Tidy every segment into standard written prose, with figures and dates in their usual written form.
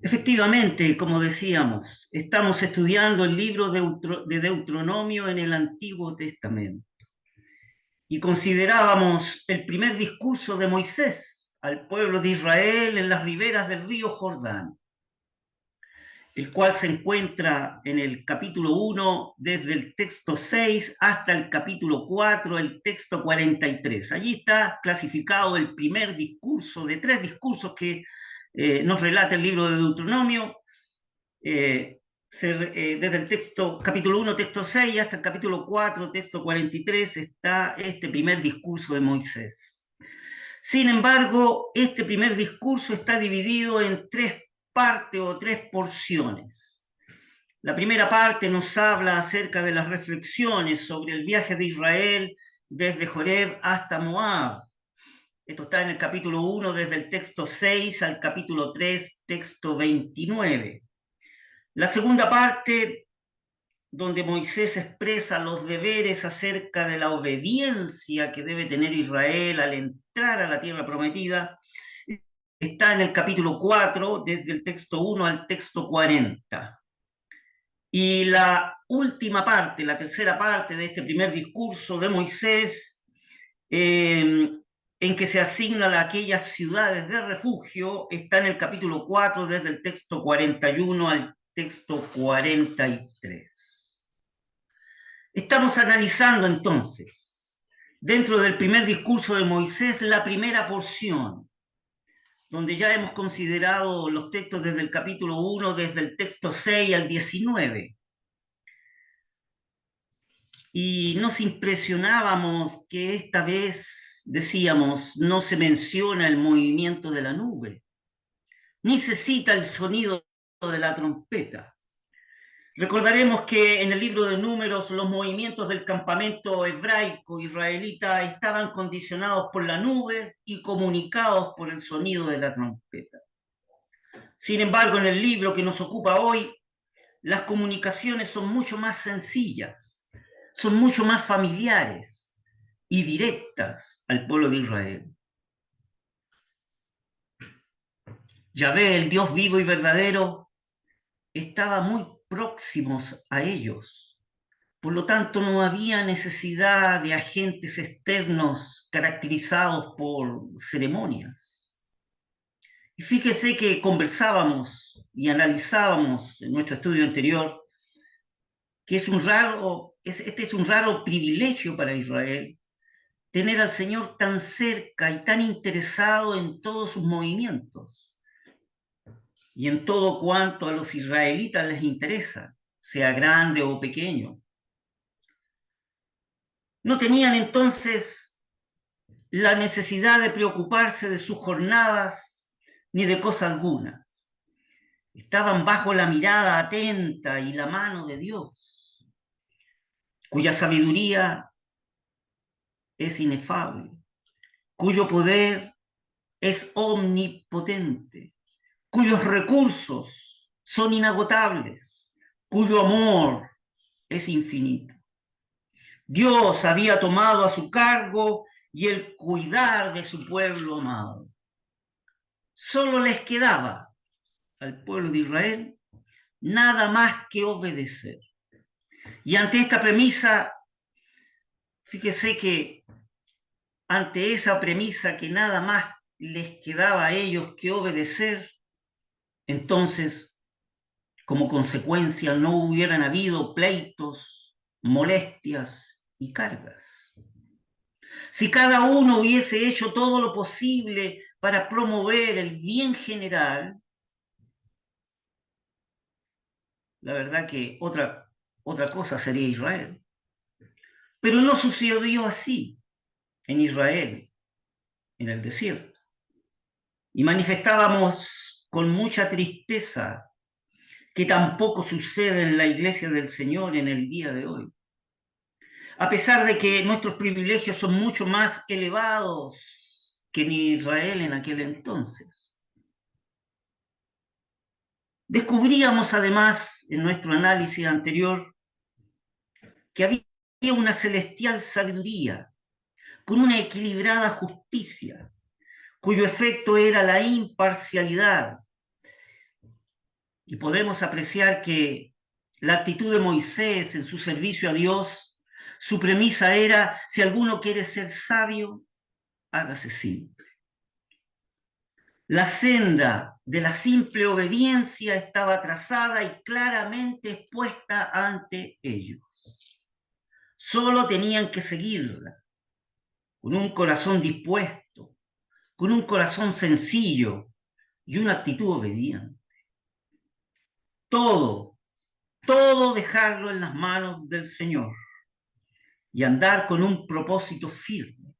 Efectivamente, como decíamos, estamos estudiando el libro de Deuteronomio en el Antiguo Testamento y considerábamos el primer discurso de Moisés al pueblo de Israel en las riberas del río Jordán, el cual se encuentra en el capítulo 1 desde el texto 6 hasta el capítulo 4, el texto 43. Allí está clasificado el primer discurso de tres discursos que nos relata el libro de Deuteronomio. Desde el texto capítulo 1, texto 6, hasta el capítulo 4, texto 43, está este primer discurso de Moisés. Sin embargo, este primer discurso está dividido en tres partes o tres porciones. La primera parte nos habla acerca de las reflexiones sobre el viaje de Israel desde Joreb hasta Moab. Esto está en el capítulo 1, desde el texto 6 al capítulo 3, texto 29. La segunda parte, donde Moisés expresa los deberes acerca de la obediencia que debe tener Israel al entrar a la tierra prometida, está en el capítulo 4, desde el texto 1 al texto 40. Y la última parte, la tercera parte de este primer discurso de Moisés, en que se asignan a aquellas ciudades de refugio, está en el capítulo 4, desde el texto 41 al texto 43. Estamos analizando entonces, dentro del primer discurso de Moisés, la primera porción, donde ya hemos considerado los textos desde el capítulo 1, desde el texto 6 al 19. Y nos impresionábamos que esta vez, decíamos, no se menciona el movimiento de la nube, ni se cita el sonido de la trompeta. Recordaremos que en el libro de Números los movimientos del campamento hebraico israelita estaban condicionados por la nube y comunicados por el sonido de la trompeta. Sin embargo, en el libro que nos ocupa hoy, las comunicaciones son mucho más sencillas, son mucho más familiares y directas al pueblo de Israel. Yahvé, el Dios vivo y verdadero, estaba muy próximos a ellos. Por lo tanto, no había necesidad de agentes externos caracterizados por ceremonias. Y fíjese que conversábamos y analizábamos en nuestro estudio anterior que este es un raro privilegio para Israel, tener al Señor tan cerca y tan interesado en todos sus movimientos y en todo cuanto a los israelitas les interesa, sea grande o pequeño. No tenían entonces la necesidad de preocuparse de sus jornadas ni de cosa alguna. Estaban bajo la mirada atenta y la mano de Dios, cuya sabiduría es inefable, cuyo poder es omnipotente, cuyos recursos son inagotables, cuyo amor es infinito. Dios había tomado a su cargo y el cuidar de su pueblo amado. Solo les quedaba al pueblo de Israel nada más que obedecer. Y ante esta premisa, fíjese que ante esa premisa que nada más les quedaba a ellos que obedecer, entonces, como consecuencia, no hubieran habido pleitos, molestias y cargas. Si cada uno hubiese hecho todo lo posible para promover el bien general, la verdad que otra cosa sería Israel. Pero no sucedió así en Israel, en el desierto. Y manifestábamos con mucha tristeza que tampoco sucede en la iglesia del Señor en el día de hoy. A pesar de que nuestros privilegios son mucho más elevados que en Israel en aquel entonces. Descubríamos además en nuestro análisis anterior que había una celestial sabiduría con una equilibrada justicia, cuyo efecto era la imparcialidad, Y podemos apreciar que la actitud de Moisés en su servicio a Dios, su premisa era: si alguno quiere ser sabio, hágase simple. La senda de la simple obediencia estaba trazada y claramente expuesta ante ellos. Solo tenían que seguirla con un corazón dispuesto, con un corazón sencillo y una actitud obediente. Todo, todo dejarlo en las manos del Señor y andar con un propósito firme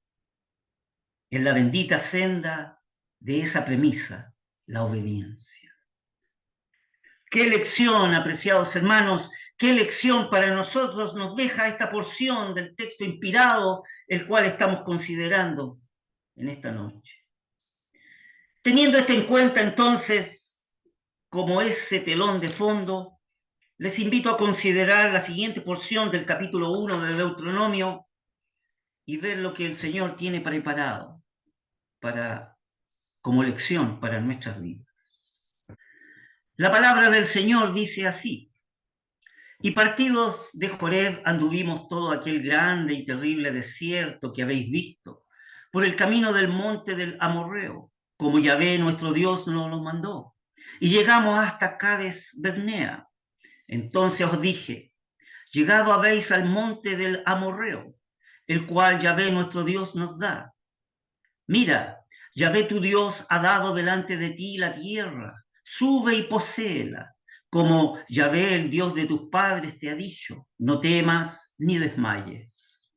en la bendita senda de esa premisa, la obediencia. Qué lección, apreciados hermanos, qué lección para nosotros nos deja esta porción del texto inspirado, el cual estamos considerando en esta noche. Teniendo esto en cuenta, entonces, como ese telón de fondo, les invito a considerar la siguiente porción del capítulo 1 de Deuteronomio y ver lo que el Señor tiene preparado como lección para nuestras vidas. La palabra del Señor dice así: y partidos de Joreb anduvimos todo aquel grande y terrible desierto que habéis visto, por el camino del monte del Amorreo, como Yahvé nuestro Dios nos lo mandó, y llegamos hasta Cades Bernea. Entonces os dije: llegado habéis al monte del Amorreo, el cual Yahvé nuestro Dios nos da. Mira, Yahvé tu Dios ha dado delante de ti la tierra, sube y poséela, como Yahvé el Dios de tus padres te ha dicho, no temas ni desmayes.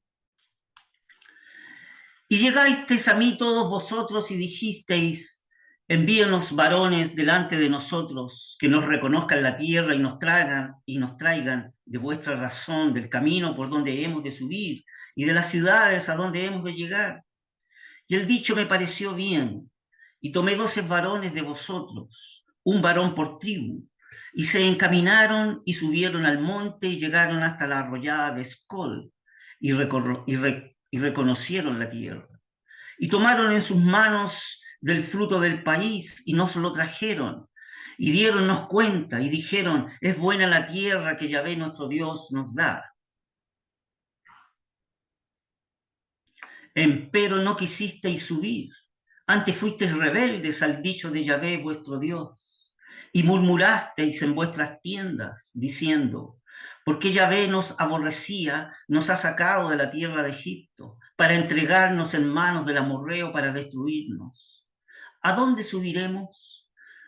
Y llegasteis a mí todos vosotros y dijisteis: envíenos varones delante de nosotros, que nos reconozcan la tierra y nos traigan de vuestra razón del camino por donde hemos de subir y de las ciudades a donde hemos de llegar. Y el dicho me pareció bien, y tomé 12 varones de vosotros, un varón por tribu, y se encaminaron y subieron al monte y llegaron hasta la arroyada de Escol, y reconocieron la tierra. Y tomaron en sus manos del fruto del país y nos lo trajeron, y diéronnos cuenta y dijeron: es buena la tierra que Yahvé nuestro Dios nos da. Empero no quisisteis subir, antes fuisteis rebeldes al dicho de Yahvé vuestro Dios, y murmurasteis en vuestras tiendas, diciendo: porque Yahvé nos aborrecía, nos ha sacado de la tierra de Egipto, para entregarnos en manos del amorreo para destruirnos. ¿A dónde subiremos?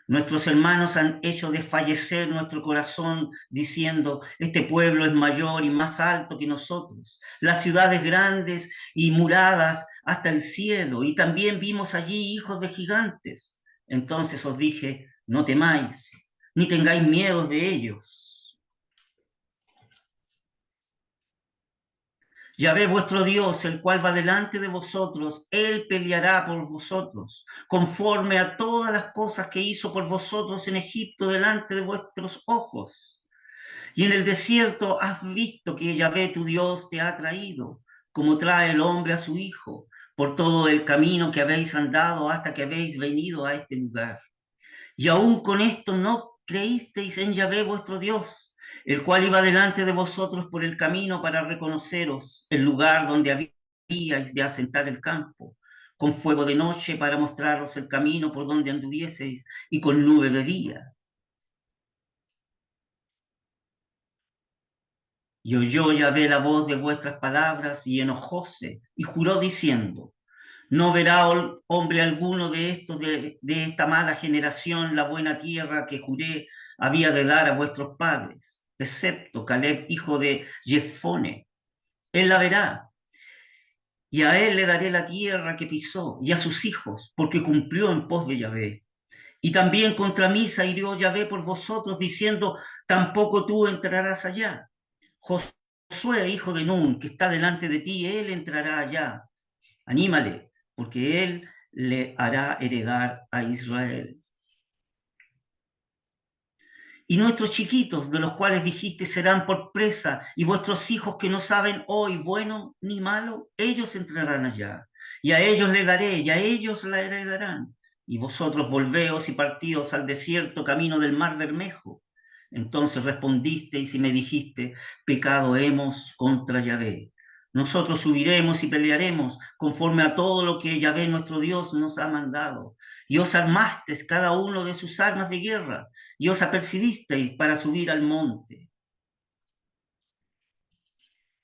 Nuestros hermanos han hecho desfallecer nuestro corazón, diciendo: este pueblo es mayor y más alto que nosotros, las ciudades grandes y muradas hasta el cielo, y también vimos allí hijos de gigantes. Entonces os dije: no temáis, ni tengáis miedo de ellos. Yahvé vuestro Dios, el cual va delante de vosotros, él peleará por vosotros, conforme a todas las cosas que hizo por vosotros en Egipto delante de vuestros ojos. Y en el desierto has visto que Yahvé tu Dios te ha traído, como trae el hombre a su hijo, por todo el camino que habéis andado hasta que habéis venido a este lugar. Y aún con esto no creísteis en Yahvé vuestro Dios, el cual iba delante de vosotros por el camino para reconoceros el lugar donde habíais de asentar el campo, con fuego de noche para mostraros el camino por donde anduvieseis, y con nube de día. Y oyó Yahvé la voz de vuestras palabras, y enojóse, y juró diciendo: no verá hombre alguno de estos, de esta mala generación, la buena tierra que juré había de dar a vuestros padres, excepto Caleb, hijo de Jefone. Él la verá, y a él le daré la tierra que pisó, y a sus hijos, porque cumplió en pos de Yahvé. Y también contra mí se hirió Yahvé por vosotros, diciendo: tampoco tú entrarás allá. Josué, hijo de Nun, que está delante de ti, él entrará allá. Anímale, porque él le hará heredar a Israel. Y nuestros chiquitos, de los cuales dijiste serán por presa, y vuestros hijos que no saben hoy bueno ni malo, ellos entrarán allá. Y a ellos le daré, y a ellos la heredarán. y vosotros volveos y partíos al desierto camino del mar Bermejo. Entonces respondisteis y me dijiste, pecado hemos contra Yahvé. Nosotros subiremos y pelearemos conforme a todo lo que Yahvé nuestro Dios nos ha mandado. Y os armasteis cada uno de sus armas de guerra, y os apercibisteis para subir al monte.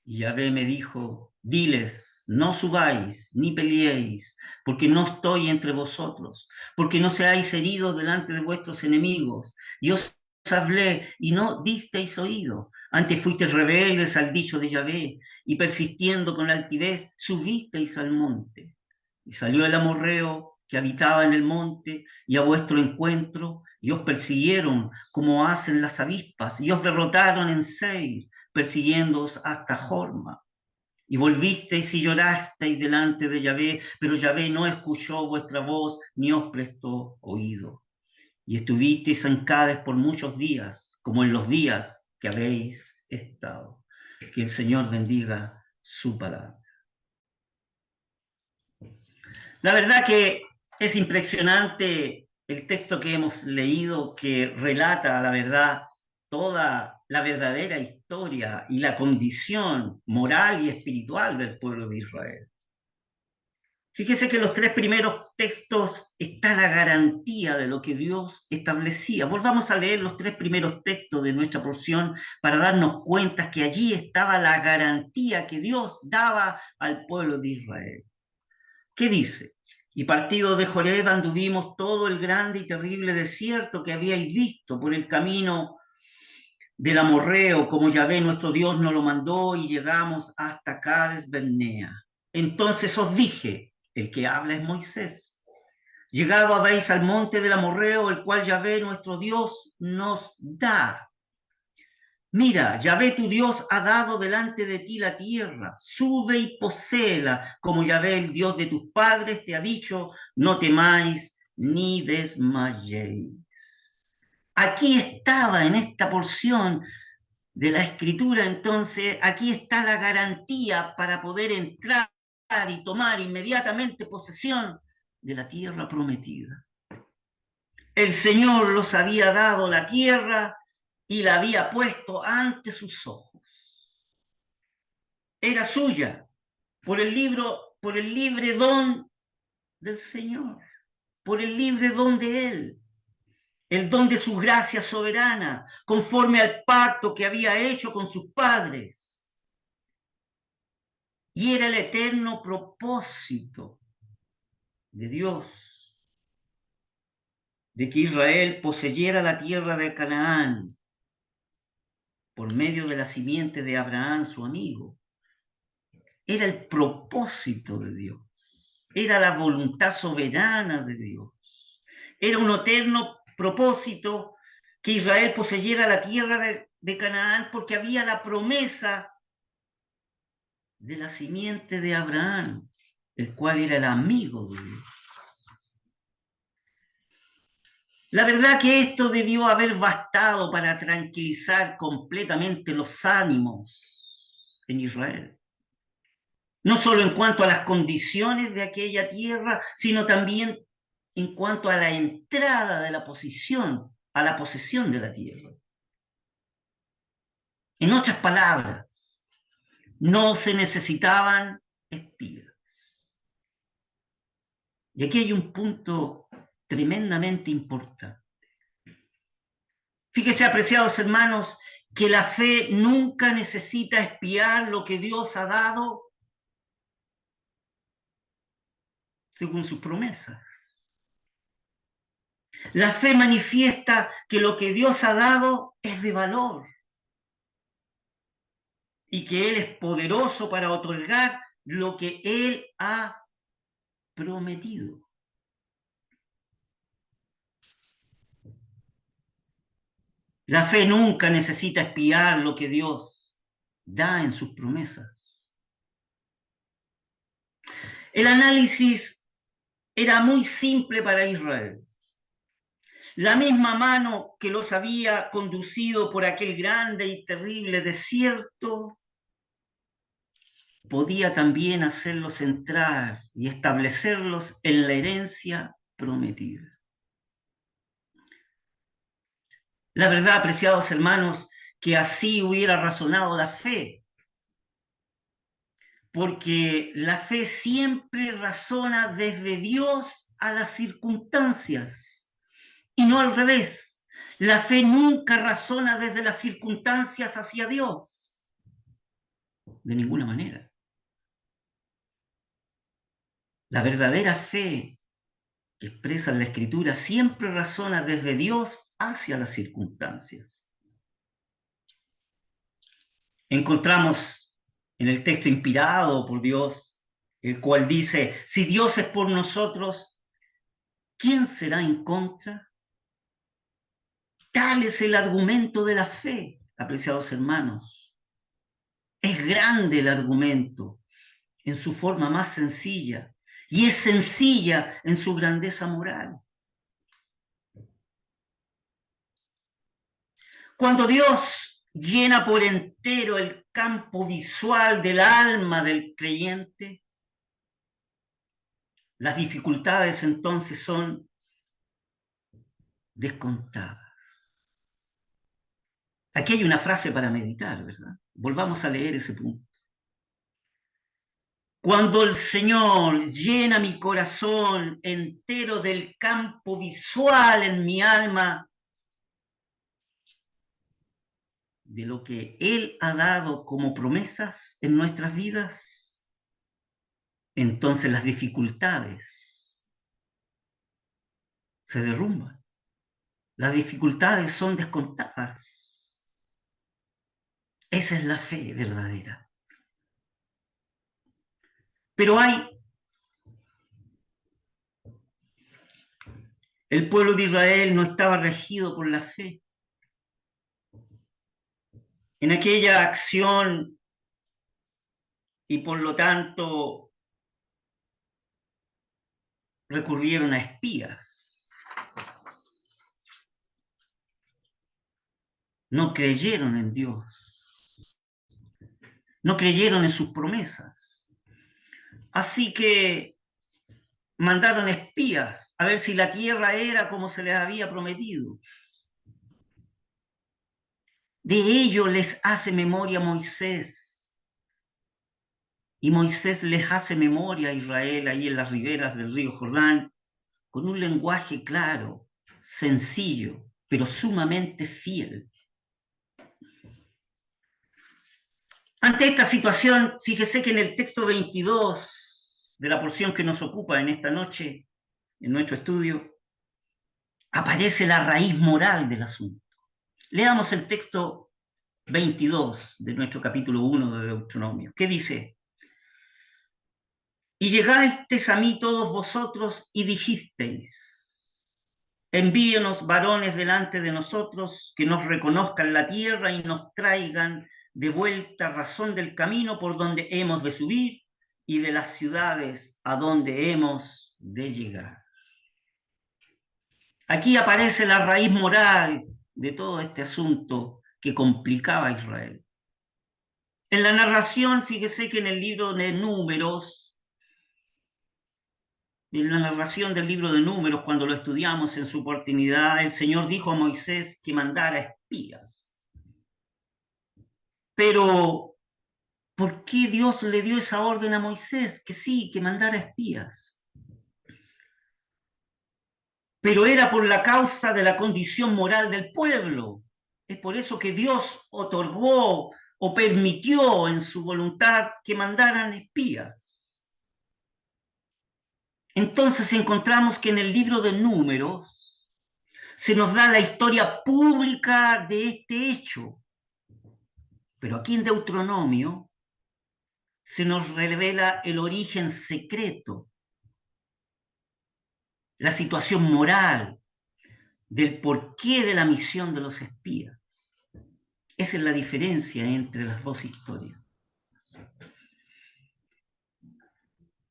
Y Yahvé me dijo, diles, no subáis ni peleéis, porque no estoy entre vosotros, porque no seáis heridos delante de vuestros enemigos. Y os hablé y no disteis oído. Antes fuisteis rebeldes al dicho de Yahvé, y persistiendo con altivez, subisteis al monte. Y salió el amorreo que habitaba en el monte, y a vuestro encuentro, y os persiguieron como hacen las avispas, y os derrotaron en Seir, persiguiéndoos hasta Jorma. Y volvisteis y llorasteis delante de Yahvé, pero Yahvé no escuchó vuestra voz ni os prestó oído. Y estuvisteis en Cades por muchos días, como en los días que habéis estado. Que el Señor bendiga su palabra. La verdad que es impresionante el texto que hemos leído, que relata, la verdad, toda la verdadera historia y la condición moral y espiritual del pueblo de Israel. Fíjese que en los tres primeros textos está la garantía de lo que Dios establecía. Volvamos a leer los tres primeros textos de nuestra porción para darnos cuenta que allí estaba la garantía que Dios daba al pueblo de Israel. ¿Qué dice? Y partido de Joreb anduvimos todo el grande y terrible desierto que habíais visto por el camino del amorreo, como Yahvé nuestro Dios nos lo mandó, y llegamos hasta Cades Bernea. Entonces os dije, el que habla es Moisés, llegado habéis al monte del amorreo, el cual Yahvé nuestro Dios nos da. Mira, Yahvé tu Dios ha dado delante de ti la tierra, sube y poséela, como Yahvé el Dios de tus padres te ha dicho, no temáis ni desmayéis. Aquí estaba en esta porción de la escritura, entonces, aquí está la garantía para poder entrar y tomar inmediatamente posesión de la tierra prometida. El Señor los había dado la tierra y la había puesto ante sus ojos. Era suya por el libre don del Señor, por el libre don de Él, el don de su gracia soberana, conforme al pacto que había hecho con sus padres. Y era el eterno propósito de Dios, de que Israel poseyera la tierra de Canaán por medio de la simiente de Abraham, su amigo. Era el propósito de Dios, era la voluntad soberana de Dios, era un eterno propósito que Israel poseyera la tierra de Canaán, porque había la promesa de la simiente de Abraham, el cual era el amigo de Dios. La verdad que esto debió haber bastado para tranquilizar completamente los ánimos en Israel. No solo en cuanto a las condiciones de aquella tierra, sino también en cuanto a la entrada de la posesión, a la posesión de la tierra. En otras palabras, no se necesitaban espías. Y aquí hay un punto tremendamente importante. Fíjese, apreciados hermanos, que la fe nunca necesita espiar lo que Dios ha dado según sus promesas. La fe manifiesta que lo que Dios ha dado es de valor y que Él es poderoso para otorgar lo que Él ha prometido. La fe nunca necesita espiar lo que Dios da en sus promesas. El análisis era muy simple para Israel. La misma mano que los había conducido por aquel grande y terrible desierto podía también hacerlos entrar y establecerlos en la herencia prometida. La verdad, apreciados hermanos, que así hubiera razonado la fe, porque la fe siempre razona desde Dios a las circunstancias y no al revés. La fe nunca razona desde las circunstancias hacia Dios, de ninguna manera. La verdadera fe que expresa en la Escritura siempre razona desde Dios hacia las circunstancias. Encontramos en el texto inspirado por Dios, el cual dice, si Dios es por nosotros, ¿quién será en contra? Tal es el argumento de la fe, apreciados hermanos. Es grande el argumento en su forma más sencilla y es sencilla en su grandeza moral. Cuando Dios llena por entero el campo visual del alma del creyente, las dificultades entonces son descontadas. Aquí hay una frase para meditar, ¿verdad? Volvamos a leer ese punto. Cuando el Señor llena mi corazón entero del campo visual en mi alma, de lo que Él ha dado como promesas en nuestras vidas, entonces las dificultades se derrumban. Las dificultades son descontadas. Esa es la fe verdadera. Pero el pueblo de Israel no estaba regido por la fe. En aquella acción y por lo tanto recurrieron a espías. No creyeron en Dios. No creyeron en sus promesas. Así que mandaron espías a ver si la tierra era como se les había prometido. De ello les hace memoria Moisés. Y Moisés les hace memoria a Israel ahí en las riberas del río Jordán, con un lenguaje claro, sencillo, pero sumamente fiel. Ante esta situación, fíjese que en el texto 22 de la porción que nos ocupa en esta noche, en nuestro estudio, aparece la raíz moral del asunto. Leamos el texto 22 de nuestro capítulo 1 de Deuteronomio. ¿Qué dice? Y llegasteis a mí todos vosotros y dijisteis, envíenos varones delante de nosotros que nos reconozcan la tierra y nos traigan de vuelta razón del camino por donde hemos de subir y de las ciudades a donde hemos de llegar. Aquí aparece la raíz moral de todo este asunto que complicaba a Israel. En la narración, fíjese que en el libro de Números, en la narración del libro de Números, cuando lo estudiamos en su oportunidad, el Señor dijo a Moisés que mandara espías. Pero, ¿por qué Dios le dio esa orden a Moisés? Que sí, que mandara espías. Pero era por la causa de la condición moral del pueblo. Es por eso que Dios otorgó o permitió en su voluntad que mandaran espías. Entonces encontramos que en el libro de Números se nos da la historia pública de este hecho. Pero aquí en Deuteronomio se nos revela el origen secreto, la situación moral del porqué de la misión de los espías. Esa es la diferencia entre las dos historias.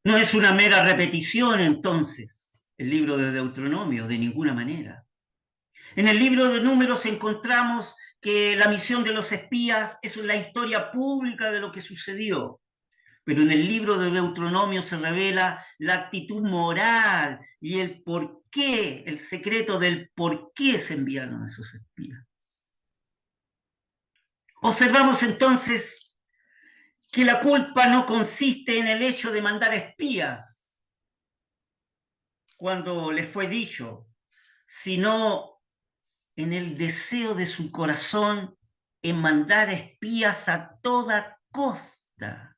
No es una mera repetición, entonces, el libro de Deuteronomio, de ninguna manera. En el libro de Números encontramos que la misión de los espías es la historia pública de lo que sucedió. Pero en el libro de Deuteronomio se revela la actitud moral y el por qué, el secreto del por qué se enviaron esos espías. Observamos entonces que la culpa no consiste en el hecho de mandar espías, cuando les fue dicho, sino en el deseo de su corazón en mandar espías a toda costa.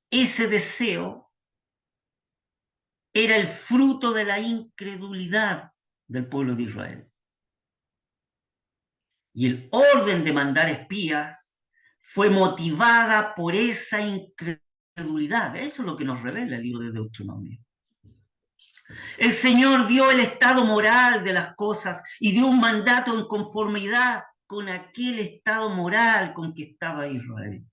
Ese deseo era el fruto de la incredulidad del pueblo de Israel. Y el orden de mandar espías fue motivada por esa incredulidad. Eso es lo que nos revela el libro de Deuteronomio. El Señor vio el estado moral de las cosas y dio un mandato en conformidad con aquel estado moral con que estaba Israel.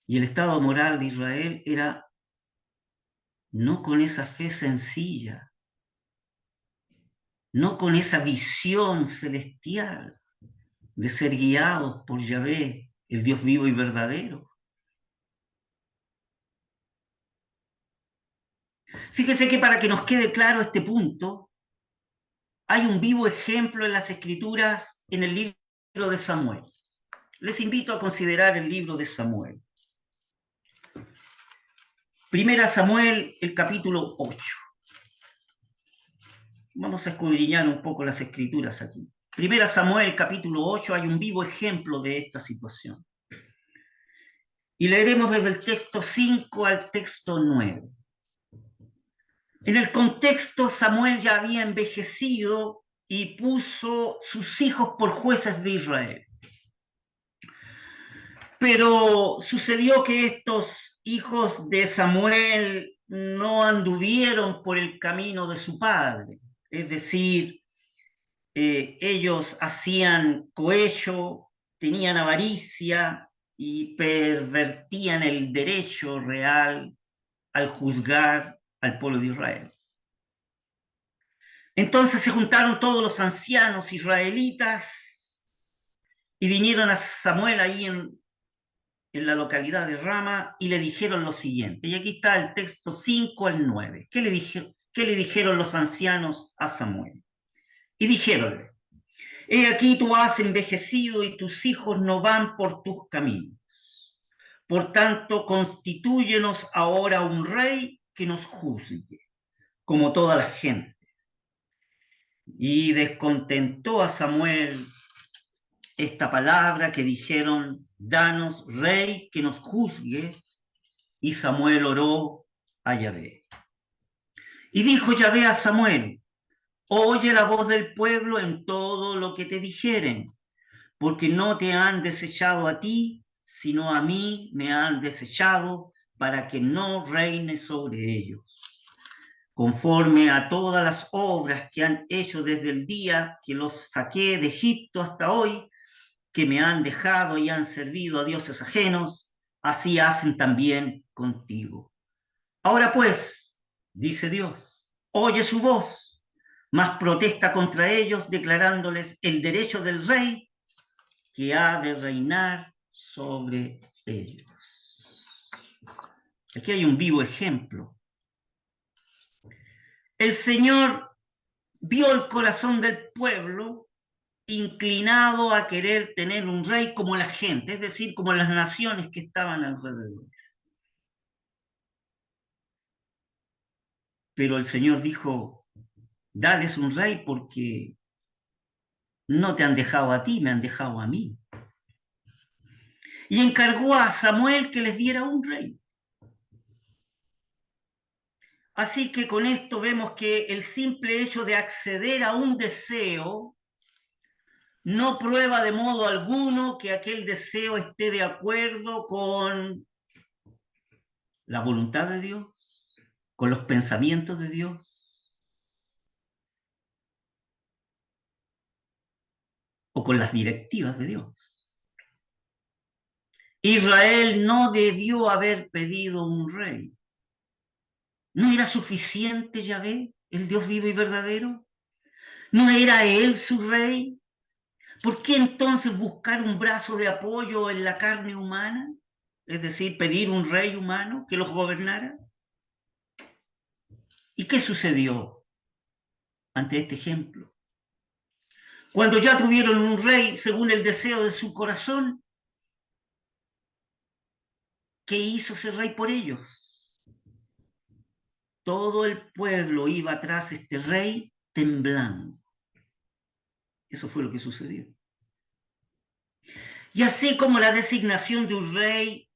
Y el estado moral de Israel era no con esa fe sencilla, no con esa visión celestial de ser guiados por Yahvé, el Dios vivo y verdadero. Fíjese que para que nos quede claro este punto, hay un vivo ejemplo en las Escrituras en el libro de Samuel. Les invito a considerar el libro de Samuel. Primera Samuel, el capítulo 8. Vamos a escudriñar un poco las Escrituras aquí. Primera Samuel, capítulo 8, hay un vivo ejemplo de esta situación. Y leeremos desde el texto 5 al texto 9. En el contexto, Samuel ya había envejecido y puso sus hijos por jueces de Israel. Pero sucedió que estos hijos de Samuel no anduvieron por el camino de su padre. Es decir, ellos hacían cohecho, tenían avaricia y pervertían el derecho real al juzgar al pueblo de Israel. Entonces se juntaron todos los ancianos israelitas y vinieron a Samuel ahí en la localidad de Rama y le dijeron lo siguiente. Y aquí está el texto 5 al 9. ¿Qué le dijeron los ancianos a Samuel? Y dijéronle, he aquí tú has envejecido y tus hijos no van por tus caminos. Por tanto, constitúyenos ahora un rey que nos juzgue, como toda la gente. Y descontentó a Samuel esta palabra que dijeron, danos rey que nos juzgue. Y Samuel oró a Yahvé. Y dijo Yahvé a Samuel, oye la voz del pueblo en todo lo que te dijeren, porque no te han desechado a ti, sino a mí me han desechado para que no reine sobre ellos. Conforme a todas las obras que han hecho desde el día que los saqué de Egipto hasta hoy, que me han dejado y han servido a dioses ajenos, así hacen también contigo. Ahora pues, dice Dios, oye su voz, mas protesta contra ellos, declarándoles el derecho del rey que ha de reinar sobre ellos. Aquí hay un vivo ejemplo. El Señor vio el corazón del pueblo inclinado a querer tener un rey como la gente, es decir, como las naciones que estaban alrededor. Pero el Señor dijo, dales un rey porque no te han dejado a ti, me han dejado a mí. Y encargó a Samuel que les diera un rey. Así que con esto vemos que el simple hecho de acceder a un deseo no prueba de modo alguno que aquel deseo esté de acuerdo con la voluntad de Dios, con los pensamientos de Dios o con las directivas de Dios. Israel no debió haber pedido un rey. ¿No era suficiente Yahvé, el Dios vivo y verdadero? ¿No era él su rey? ¿Por qué entonces buscar un brazo de apoyo en la carne humana? Es decir, pedir un rey humano que los gobernara. ¿Y qué sucedió ante este ejemplo? Cuando ya tuvieron un rey según el deseo de su corazón, ¿qué hizo ese rey por ellos? Todo el pueblo iba tras este rey temblando. Eso fue lo que sucedió. Y así como la designación de un rey,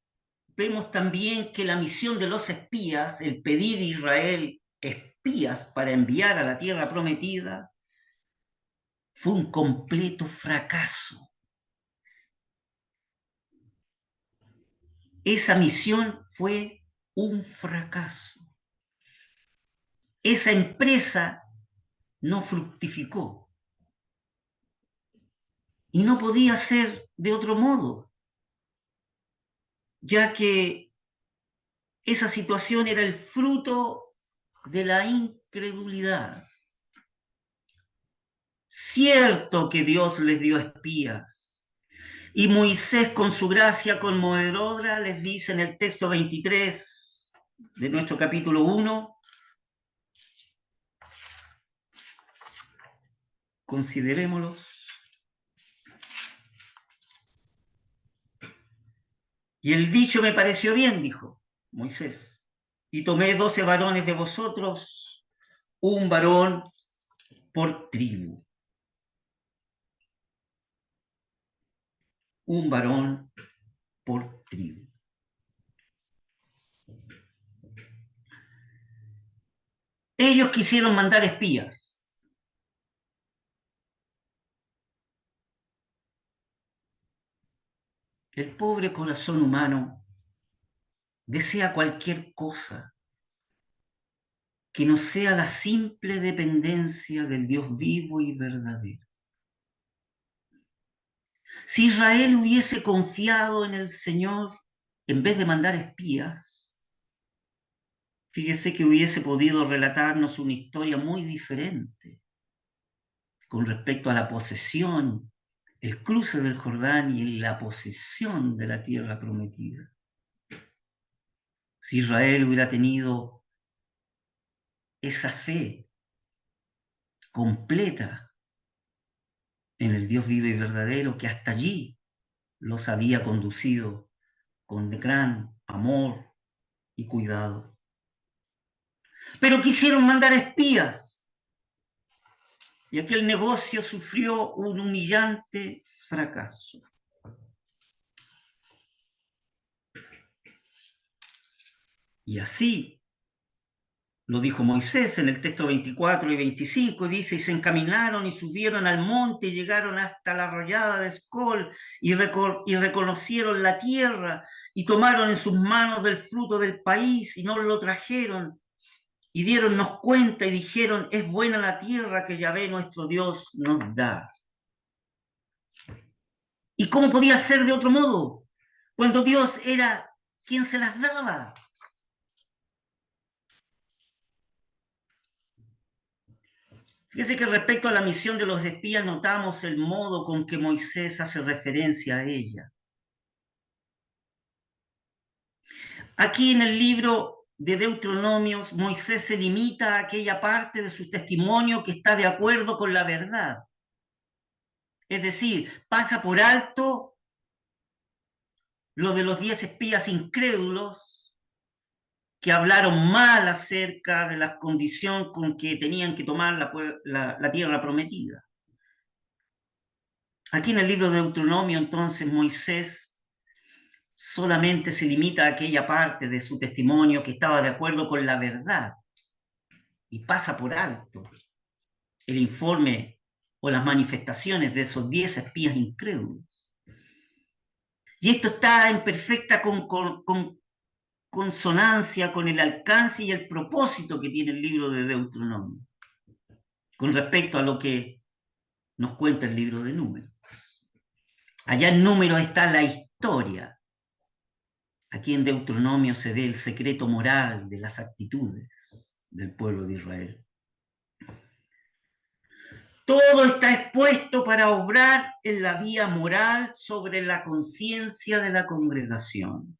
vemos también que la misión de los espías, el pedir a Israel espías para enviar a la tierra prometida, fue un completo fracaso. Esa misión fue un fracaso. Esa empresa no fructificó. Y no podía ser de otro modo, ya que esa situación era el fruto de la incredulidad. Cierto que Dios les dio espías, y Moisés con su gracia conmovedora les dice en el texto 23 de nuestro capítulo 1, considerémoslos. Y el dicho me pareció bien, dijo Moisés, y tomé 12 varones de vosotros, un varón por tribu, un varón por tribu. Ellos quisieron mandar espías. El pobre corazón humano desea cualquier cosa que no sea la simple dependencia del Dios vivo y verdadero. Si Israel hubiese confiado en el Señor en vez de mandar espías, fíjese que hubiese podido relatarnos una historia muy diferente con respecto a la posesión, el cruce del Jordán y la posesión de la tierra prometida. Si Israel hubiera tenido esa fe completa en el Dios vivo y verdadero que hasta allí los había conducido con gran amor y cuidado. Pero quisieron mandar espías y aquel negocio sufrió un humillante fracaso. Y así lo dijo Moisés en el texto 24 y 25, dice, y se encaminaron y subieron al monte y llegaron hasta la arroyada de Escol y reconocieron la tierra y tomaron en sus manos del fruto del país y nos lo trajeron y diéronnos cuenta y dijeron, es buena la tierra que Yahvé nuestro Dios nos da. ¿Y cómo podía ser de otro modo? Cuando Dios era quien se las daba. Fíjese que respecto a la misión de los espías notamos el modo con que Moisés hace referencia a ella. Aquí en el libro de Deuteronomios, Moisés se limita a aquella parte de su testimonio que está de acuerdo con la verdad. Es decir, pasa por alto lo de los 10 espías incrédulos que hablaron mal acerca de la condición con que tenían que tomar la tierra prometida. Aquí en el libro de Deuteronomio, entonces, Moisés solamente se limita a aquella parte de su testimonio que estaba de acuerdo con la verdad y pasa por alto el informe o las manifestaciones de esos 10 espías incrédulos. Y esto está en perfecta consonancia con el alcance y el propósito que tiene el libro de Deuteronomio con respecto a lo que nos cuenta el libro de Números. Allá en Números está la historia. Aquí en Deuteronomio se ve el secreto moral de las actitudes del pueblo de Israel. Todo está expuesto para obrar en la vía moral sobre la conciencia de la congregación.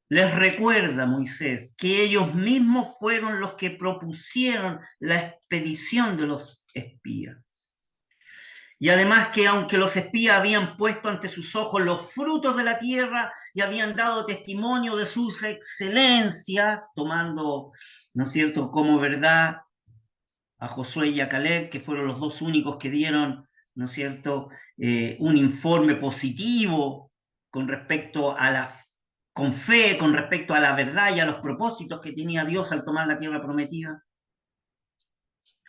Les recuerda Moisés que ellos mismos fueron los que propusieron la expedición de los espías. Y además que aunque los espías habían puesto ante sus ojos los frutos de la tierra y habían dado testimonio de sus excelencias, tomando, ¿no es cierto?, como verdad a Josué y a Caleb, que fueron los dos únicos que dieron, ¿no es cierto?, un informe positivo con respecto a con fe, con respecto a la verdad y a los propósitos que tenía Dios al tomar la tierra prometida.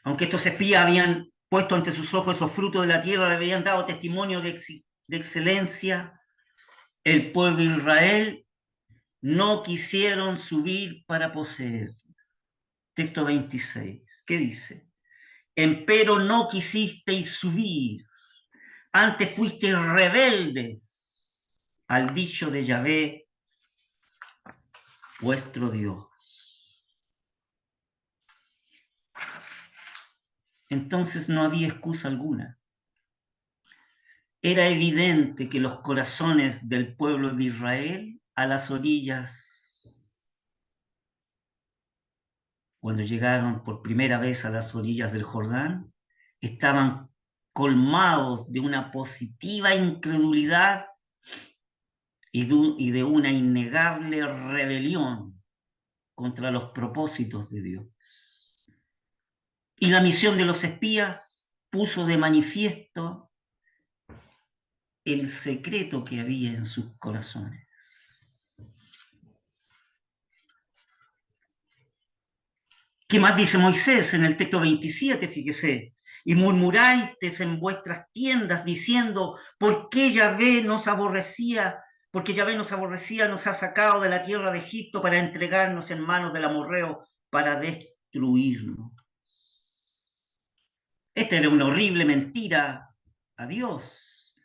Aunque estos espías habían puesto ante sus ojos esos frutos de la tierra, le habían dado testimonio de excelencia, el pueblo de Israel no quisieron subir para poseer. Texto 26, ¿qué dice? Empero no quisisteis subir, antes fuisteis rebeldes al dicho de Yahvé, vuestro Dios. Entonces no había excusa alguna. Era evidente que los corazones del pueblo de Israel a las orillas, cuando llegaron por primera vez a las orillas del Jordán, estaban colmados de una positiva incredulidad y de una innegable rebelión contra los propósitos de Dios. Y la misión de los espías puso de manifiesto el secreto que había en sus corazones. ¿Qué más dice Moisés en el texto 27? Fíjese. Y murmuráis en vuestras tiendas diciendo, ¿por qué Yahvé nos aborrecía? Porque Yahvé nos aborrecía, nos ha sacado de la tierra de Egipto para entregarnos en manos del amorreo, para destruirnos. Esta era una horrible mentira a Dios.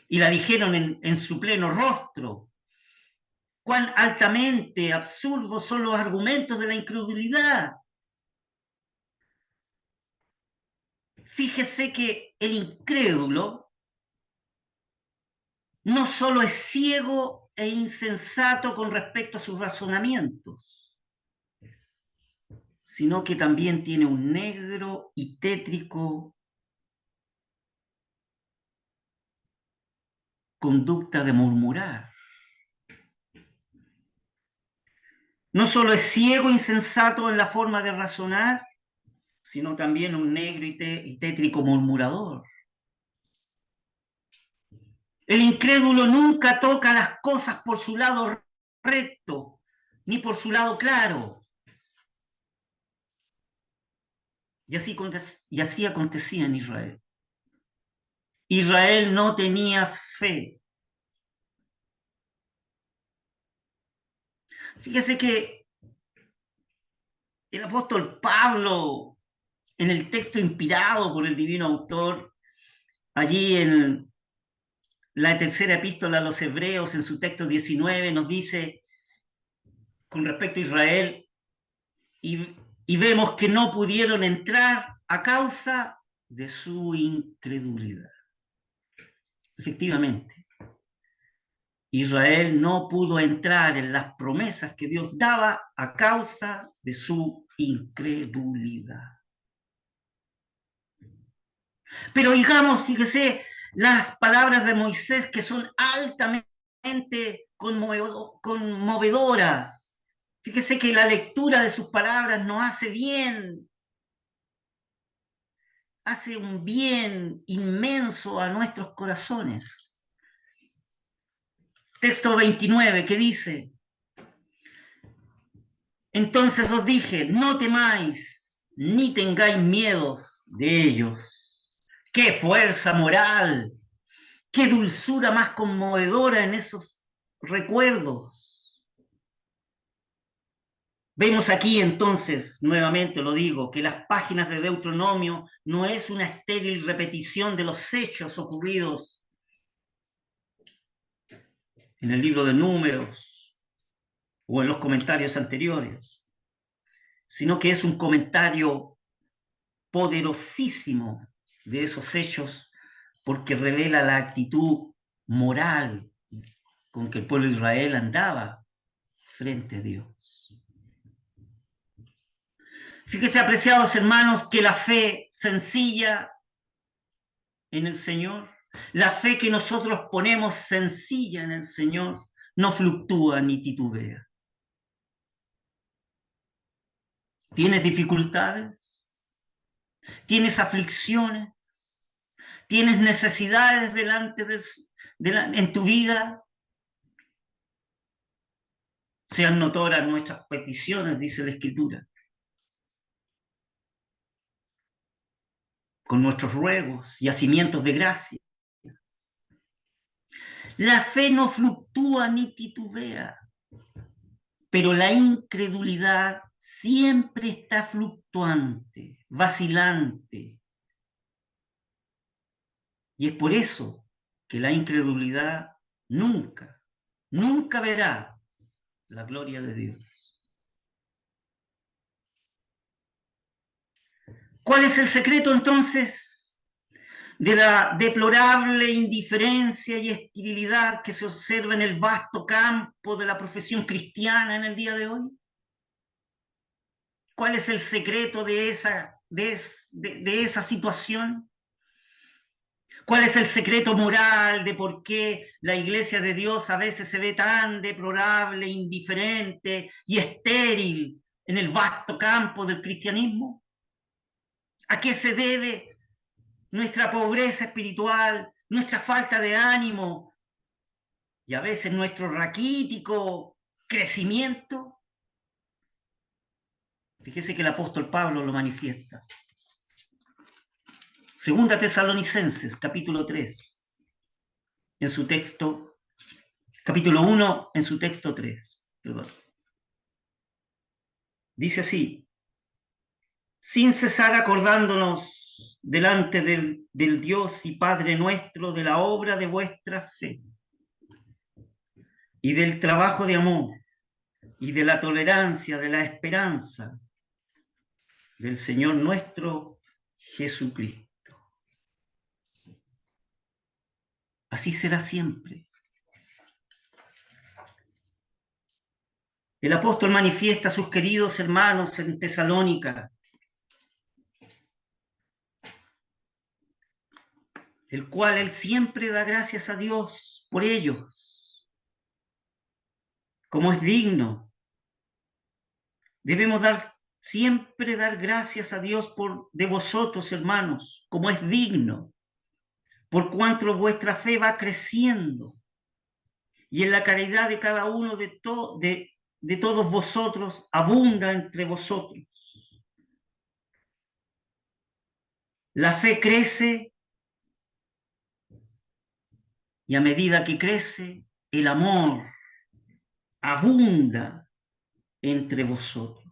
Y la dijeron en su pleno rostro. Cuán altamente absurdos son los argumentos de la incredulidad. Fíjese que el incrédulo no solo es ciego e insensato con respecto a sus razonamientos, sino que también tiene un negro y tétrico conducta de murmurar. No solo es ciego e insensato en la forma de razonar, sino también un negro y tétrico murmurador. El incrédulo nunca toca las cosas por su lado recto, ni por su lado claro. Y así acontecía en Israel. Israel no tenía fe. Fíjese que el apóstol Pablo, en el texto inspirado por el divino autor, allí en la tercera epístola a los Hebreos, en su texto 19, nos dice con respecto a Israel, y vemos que no pudieron entrar a causa de su incredulidad. Efectivamente, Israel no pudo entrar en las promesas que Dios daba a causa de su incredulidad. Pero digamos, fíjese, las palabras de Moisés que son altamente conmovedoras. Fíjese que la lectura de sus palabras nos hace bien, hace un bien inmenso a nuestros corazones. Texto 29, que dice: entonces os dije, no temáis, ni tengáis miedo de ellos. ¡Qué fuerza moral! ¡Qué dulzura más conmovedora en esos recuerdos! Vemos aquí entonces, nuevamente lo digo, que las páginas de Deuteronomio no es una estéril repetición de los hechos ocurridos en el libro de Números o en los comentarios anteriores, sino que es un comentario poderosísimo de esos hechos porque revela la actitud moral con que el pueblo de Israel andaba frente a Dios. Fíjese, apreciados hermanos, que la fe sencilla en el Señor, la fe que nosotros ponemos sencilla en el Señor, no fluctúa ni titubea. ¿Tienes dificultades? ¿Tienes aflicciones? ¿Tienes necesidades en tu vida? Sean notorias nuestras peticiones, dice la Escritura, con nuestros ruegos y hacimientos de gracia. La fe no fluctúa ni titubea, pero la incredulidad siempre está fluctuante, vacilante. Y es por eso que la incredulidad nunca, nunca verá la gloria de Dios. ¿Cuál es el secreto entonces de la deplorable indiferencia y esterilidad que se observa en el vasto campo de la profesión cristiana en el día de hoy? ¿Cuál es el secreto de esa situación? ¿Cuál es el secreto moral de por qué la iglesia de Dios a veces se ve tan deplorable, indiferente y estéril en el vasto campo del cristianismo? ¿A qué se debe nuestra pobreza espiritual, nuestra falta de ánimo y a veces nuestro raquítico crecimiento? Fíjese que el apóstol Pablo lo manifiesta. Segunda Tesalonicenses, capítulo 3, en su texto, capítulo 1, en su texto 3, perdón. Dice así: sin cesar acordándonos delante del Dios y Padre nuestro de la obra de vuestra fe y del trabajo de amor y de la tolerancia, de la esperanza del Señor nuestro Jesucristo. Así será siempre. El apóstol manifiesta a sus queridos hermanos en Tesalónica, el cual él siempre da gracias a Dios por ellos, como es digno. Debemos siempre dar gracias a Dios de vosotros, hermanos, como es digno, por cuanto vuestra fe va creciendo y en la caridad de cada uno de todos vosotros abunda entre vosotros. La fe crece y a medida que crece, el amor abunda entre vosotros.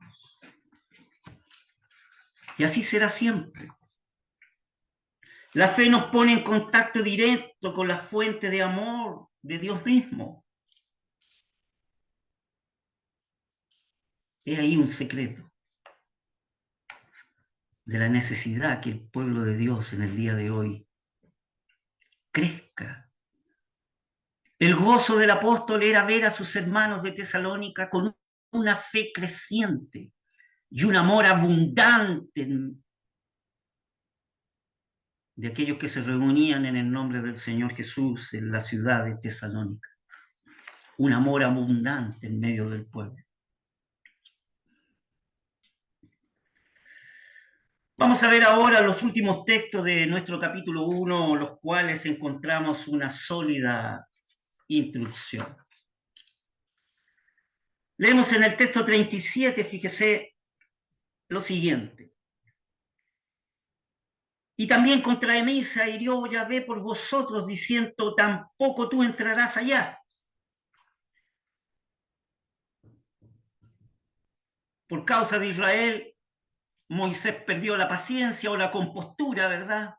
Y así será siempre. La fe nos pone en contacto directo con la fuente de amor de Dios mismo. Es ahí un secreto de la necesidad que el pueblo de Dios en el día de hoy crezca. El gozo del apóstol era ver a sus hermanos de Tesalónica con una fe creciente y un amor abundante de aquellos que se reunían en el nombre del Señor Jesús en la ciudad de Tesalónica. Un amor abundante en medio del pueblo. Vamos a ver ahora los últimos textos de nuestro capítulo 1, los cuales encontramos una sólida instrucción. Leemos en el texto 37, fíjese lo siguiente. Y también contra mí se hirió Yahvé por vosotros, diciendo, tampoco tú entrarás allá. Por causa de Israel, Moisés perdió la paciencia o la compostura, ¿verdad?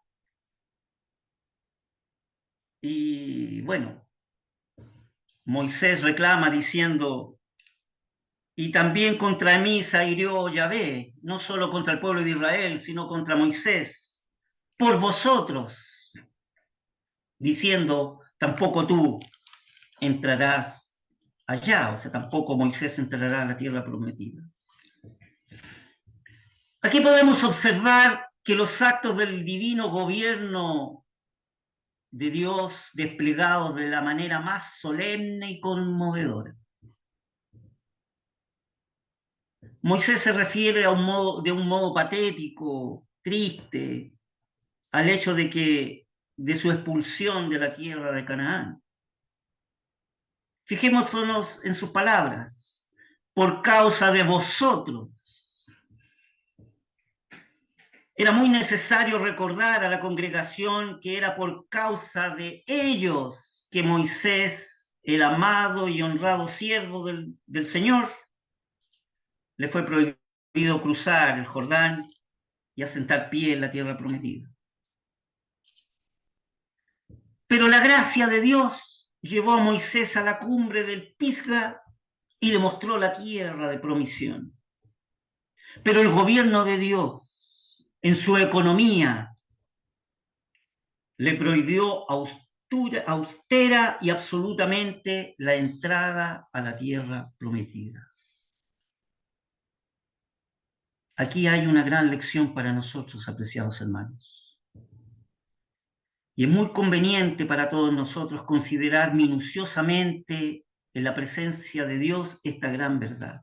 Y bueno, Moisés reclama diciendo, Y también contra mí se hirió Yahvé, no solo contra el pueblo de Israel, sino contra Moisés, por vosotros, diciendo, tampoco tú entrarás allá, o sea, tampoco Moisés entrará a la tierra prometida. Aquí podemos observar que los actos del divino gobierno de Dios desplegados de la manera más solemne y conmovedora. Moisés se refiere de un modo patético, triste, al hecho de su expulsión de la tierra de Canaán. Fijémonos en sus palabras, por causa de vosotros. Era muy necesario recordar a la congregación que era por causa de ellos que Moisés, el amado y honrado siervo del Señor, le fue prohibido cruzar el Jordán y asentar pie en la tierra prometida. Pero la gracia de Dios llevó a Moisés a la cumbre del Pisga y le mostró la tierra de promisión. Pero el gobierno de Dios, en su economía, le prohibió austera y absolutamente la entrada a la tierra prometida. Aquí hay una gran lección para nosotros, apreciados hermanos. Y es muy conveniente para todos nosotros considerar minuciosamente en la presencia de Dios esta gran verdad.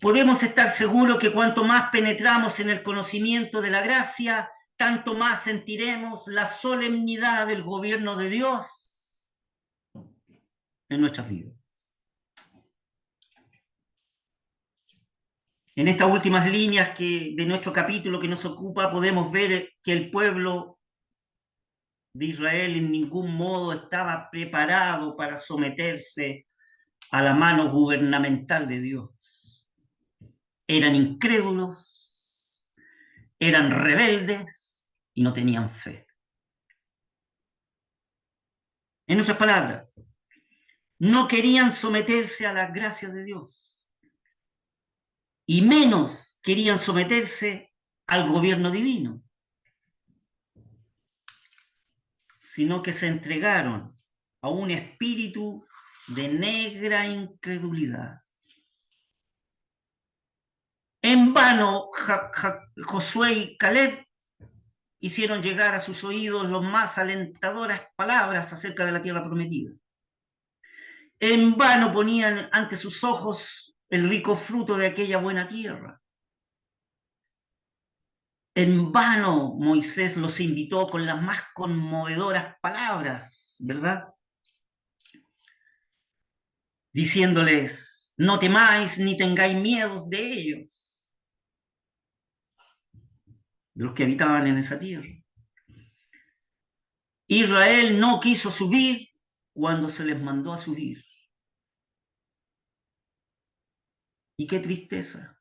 Podemos estar seguros que cuanto más penetramos en el conocimiento de la gracia, tanto más sentiremos la solemnidad del gobierno de Dios en nuestras vidas. En estas últimas líneas de nuestro capítulo que nos ocupa, podemos ver que el pueblo de Israel en ningún modo estaba preparado para someterse a la mano gubernamental de Dios. Eran incrédulos, eran rebeldes y no tenían fe. En otras palabras, no querían someterse a las gracias de Dios y menos querían someterse al gobierno divino, sino que se entregaron a un espíritu de negra incredulidad. En vano Josué y Caleb hicieron llegar a sus oídos las más alentadoras palabras acerca de la tierra prometida. En vano ponían ante sus ojos el rico fruto de aquella buena tierra. En vano Moisés los invitó con las más conmovedoras palabras, ¿verdad? Diciéndoles, no temáis ni tengáis miedos de ellos, de los que habitaban en esa tierra. Israel no quiso subir cuando se les mandó a subir. Y qué tristeza.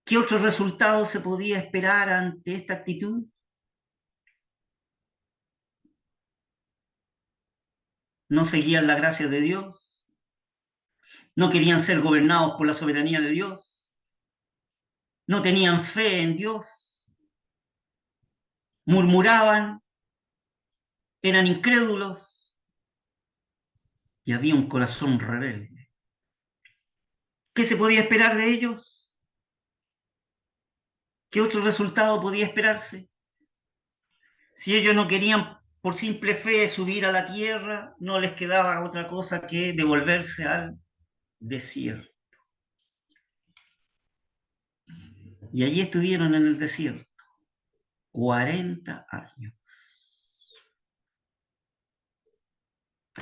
¿Qué otro resultado se podía esperar ante esta actitud? No seguían la gracia de Dios, no querían ser gobernados por la soberanía de Dios, no tenían fe en Dios, murmuraban, eran incrédulos y había un corazón rebelde. ¿Qué se podía esperar de ellos? ¿Qué otro resultado podía esperarse? Si ellos no querían por simple fe subir a la tierra, no les quedaba otra cosa que devolverse al desierto. Y allí estuvieron en el desierto 40 años.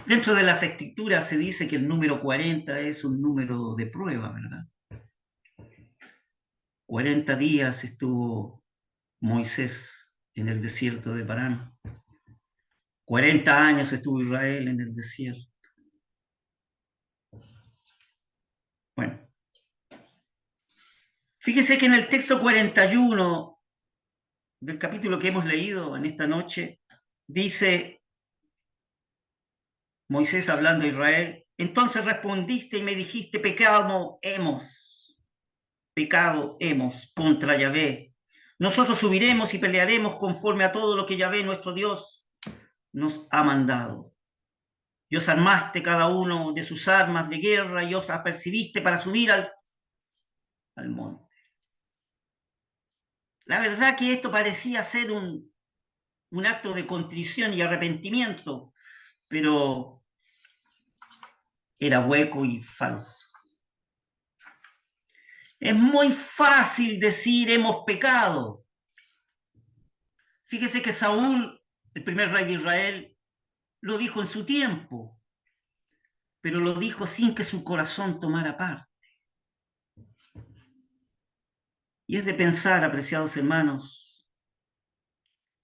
Dentro de las escrituras se dice que el número 40 es un número de prueba, ¿verdad? 40 días estuvo Moisés en el desierto de Parán. 40 años estuvo Israel en el desierto. Bueno, fíjese que en el texto 41 del capítulo que hemos leído en esta noche, dice, Moisés hablando a Israel, entonces respondiste y me dijiste, pecado hemos contra Yahvé. Nosotros subiremos y pelearemos conforme a todo lo que Yahvé, nuestro Dios, nos ha mandado. Y os armaste cada uno de sus armas de guerra y os apercibiste para subir al monte. La verdad que esto parecía ser un acto de contrición y arrepentimiento, pero era hueco y falso. Es muy fácil decir hemos pecado. Fíjese que Saúl, el primer rey de Israel, lo dijo en su tiempo, pero lo dijo sin que su corazón tomara parte. Y es de pensar, apreciados hermanos,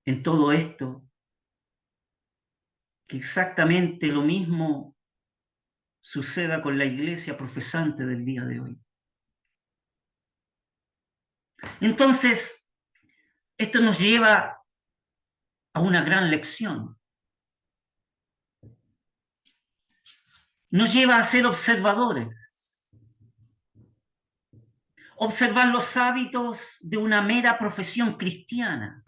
en todo esto, que exactamente lo mismo suceda con la iglesia profesante del día de hoy. Entonces, esto nos lleva a una gran lección. Nos lleva a ser observadores, observar los hábitos de una mera profesión cristiana,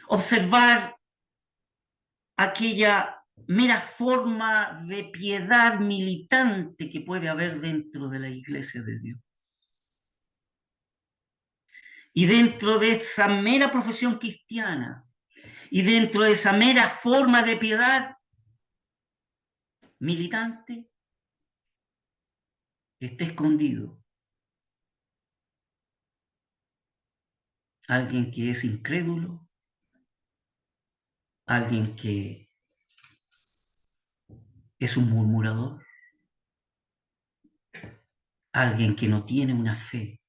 observar aquella mera forma de piedad militante que puede haber dentro de la iglesia de Dios. Y dentro de esa mera profesión cristiana y dentro de esa mera forma de piedad militante, está escondido alguien que es incrédulo, alguien que es un murmurador, alguien que no tiene una fe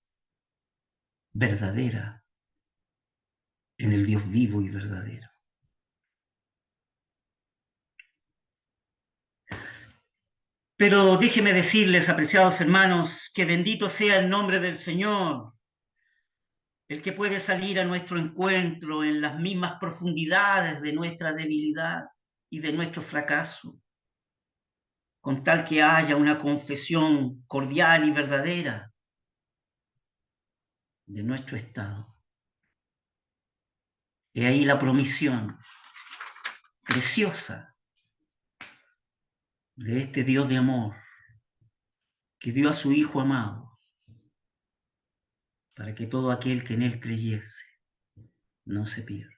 verdadera en el Dios vivo y verdadero. Pero déjeme decirles, apreciados hermanos, que bendito sea el nombre del Señor, el que puede salir a nuestro encuentro en las mismas profundidades de nuestra debilidad y de nuestro fracaso, con tal que haya una confesión cordial y verdadera de nuestro estado. He ahí la promisión preciosa de este Dios de amor que dio a su Hijo amado para que todo aquel que en él creyese no se pierda.